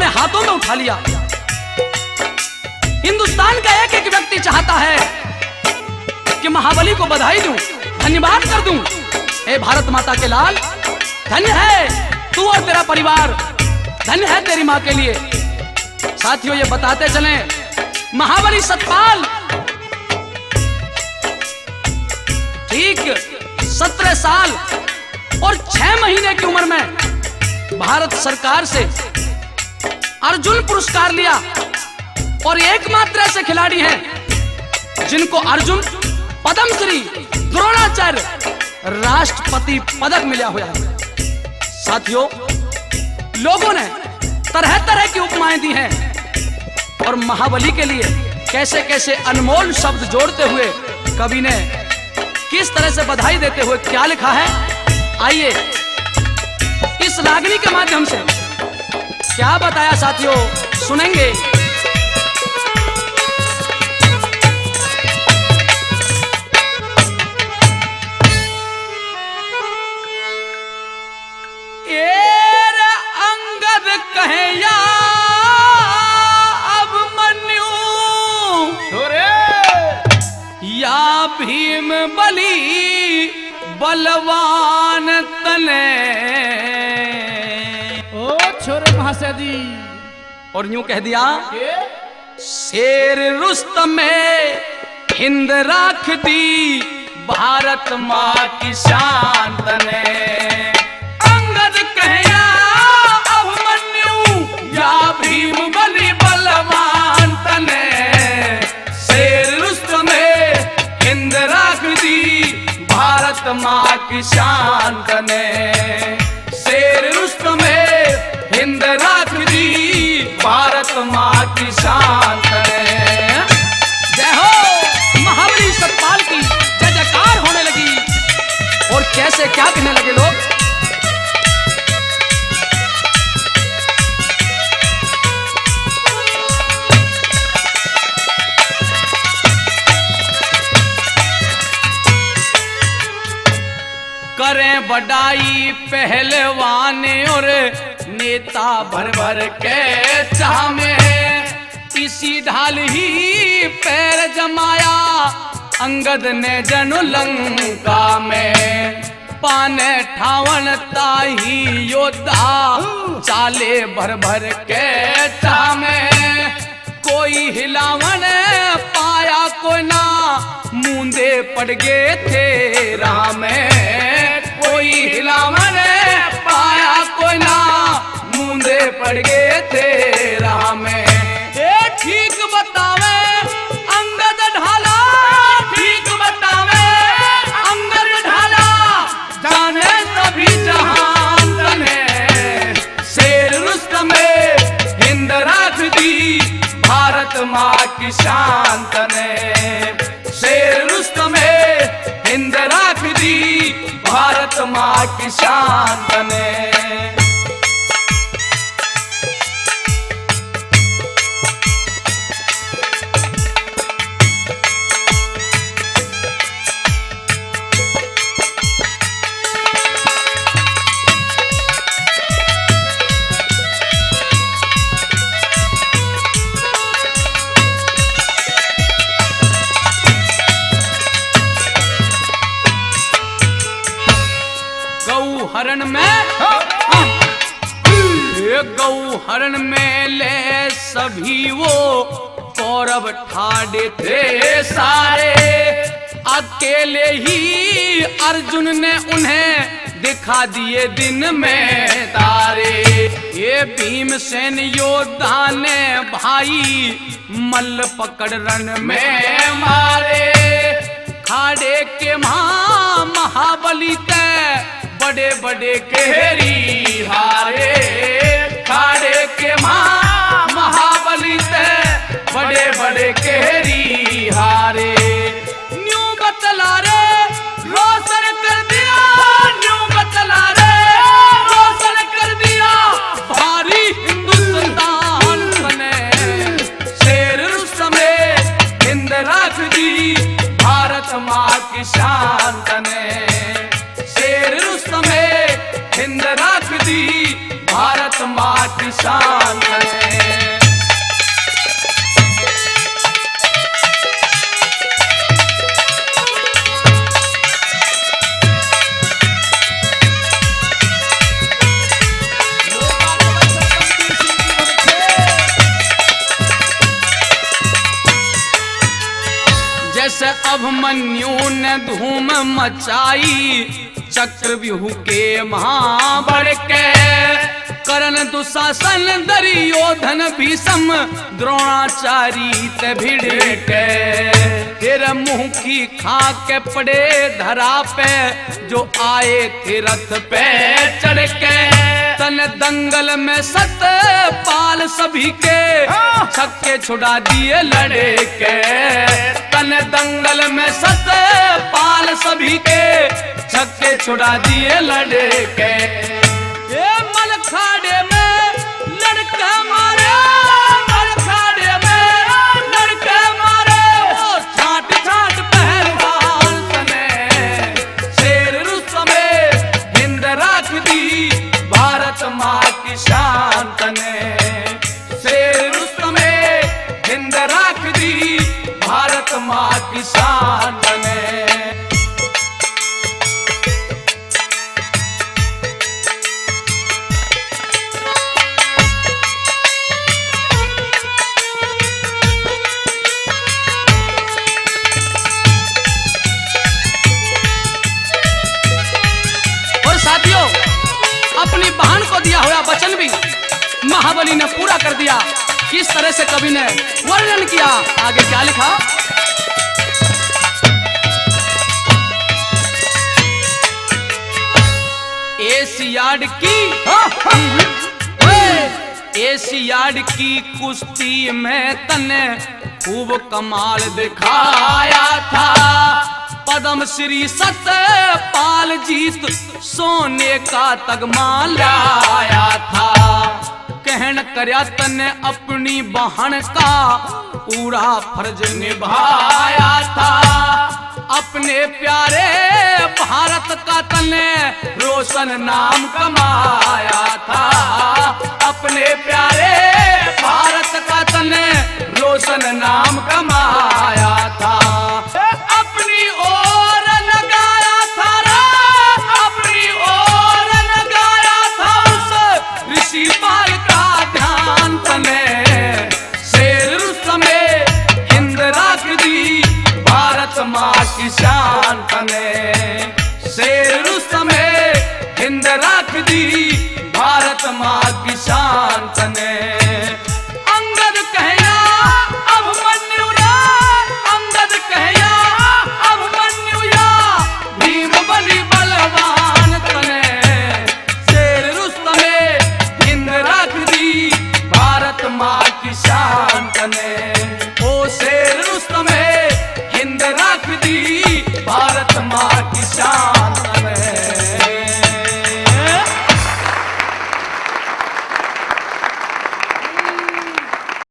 हाथों में उठा लिया। हिंदुस्तान का एक एक व्यक्ति चाहता है कि महाबली को बधाई दूं, धन्यवाद कर दूं। हे भारत माता के लाल, धन्य है तू और तेरा परिवार, धन्य है तेरी मां के लिए। साथियों, ये बताते चलें, महाबली सतपाल ठीक 17 साल और 6 महीने की उम्र में भारत सरकार से अर्जुन पुरस्कार लिया और एकमात्र ऐसे खिलाड़ी हैं जिनको अर्जुन, पद्मश्री, द्रोणाचार्य, राष्ट्रपति पदक मिला हुआ है। साथियों, लोगों ने तरह तरह की उपमाएं दी हैं और महाबली के लिए कैसे कैसे अनमोल शब्द जोड़ते हुए कवि ने किस तरह से बधाई देते हुए क्या लिखा है, आइए इस रागनी के माध्यम से क्या बताया साथियों, सुनेंगे। अंगद कहे या अभिमन्यु, या भीम बली बलवान तने। ओ छोरे महासदी, और यूं कह दिया, शेर रुस्तम में हिंद राख दी, भारत माँ की शान तने। अंगद कहे या अभिमन्यु, या भीम बली बलवान तने। शेर रुस्तम में हिंद राख दी, भारत माँ की शान तने। शेर रुस्तम में हिंद राख दी, भारत माँ की शान तने। जय हो महाबली सतपाल की जय जयकार होने लगी। और कैसे क्या कहने लगे लोग, करें बढ़ाई पहलवान और नेता भर भर के चाह में। इसी ढाल ही पैर जमाया अंगद ने जनु लंका में। पाने ठावन ताही योद्धा, चाले भर भर के चाह में। कोई हिलावन पाया कोई ना, मूंदे पड़ गए थे राह में। कोई हिलावन पाया कोई ना, मूंदे पड़ गए थे राह में। ठीक बतावे अंगद ढाला, ठीक बतावे अंगद ढाला, जाने सभी जहान तने। शेर रुस्तम में हिंद राख दी, भारत माँ की शान तने। शेर रुस्तम में हिंद राख दी, भारत माँ की शान तने। हरण में गौ हरण में ले सभी वो कौरव ठाड़े थे सारे। अकेले ही अर्जुन ने उन्हें दिखा दिए दिन में तारे। ये भीमसेन योद्धा ने भाई मल्ल पकड़ रण में मारे। खाड़े के महाबली तय बड़े बड़े केहरी हारे। खाड़े के महाबली तय बड़े बड़े केहरी हारे। न्यू बतला रे रोशन कर दिया, न्यू बतला रे रोशन कर दिया, भारी हिंदुस्तान बने। शेर रुस्तम में हिंद राख दी, भारत माँ की शान तने। शेर रुस्तम में हिंद राख दी, भारत माँ की शान तने। जैसे अभिमन्यु ने धूम मचाई चक्रव्यूह के महाबड़ के, करण दुशासन दुर्योधन भीषम द्रोणाचारी ते भिड़ के, तेरे मुंह की खा के पड़े धरा पे जो आए थे रथ पे चढ़ के, तन दंगल में सत पाल सभी के छक्के छुड़ा दिए लड़े के, तन दंगल में सत पाल सभी के छक्के छुड़ा दिए लड़े के। ये मलखाड़े में लड़के मारे, मलखाड़े में लड़के मारे, ओ छाट छाट पहलवान तने, शेर रुस्तमे हिंद राख दी भारत माँ की शान तने, शेर रुस्तमे हिंद राख दी भारत माँ की शान तने। अपनी बहन को दिया हुआ वचन भी महाबली ने पूरा कर दिया। किस तरह से कवि ने वर्णन किया, आगे क्या लिखा। एशियाड की कुश्ती में तने खूब कमाल दिखाया था, पद्म श्री सतपाल जीत सोने का तगमा लाया था, कहन करया तने अपनी बहन का पूरा फर्ज निभाया था, अपने प्यारे भारत का तने रोशन नाम कमाया था, अपने प्यारे भारत का तने रोशन नाम कमाया था, अपनी ओर लगाया था रे, अपनी ओर लगाया था उस ऋषि पाल का ध्यान तने, शेर रुस्तमे हिंद राख दी भारत माँ की शान तने, शेर रुस्तमे हिंद राख दी भारत माँ की शान तने।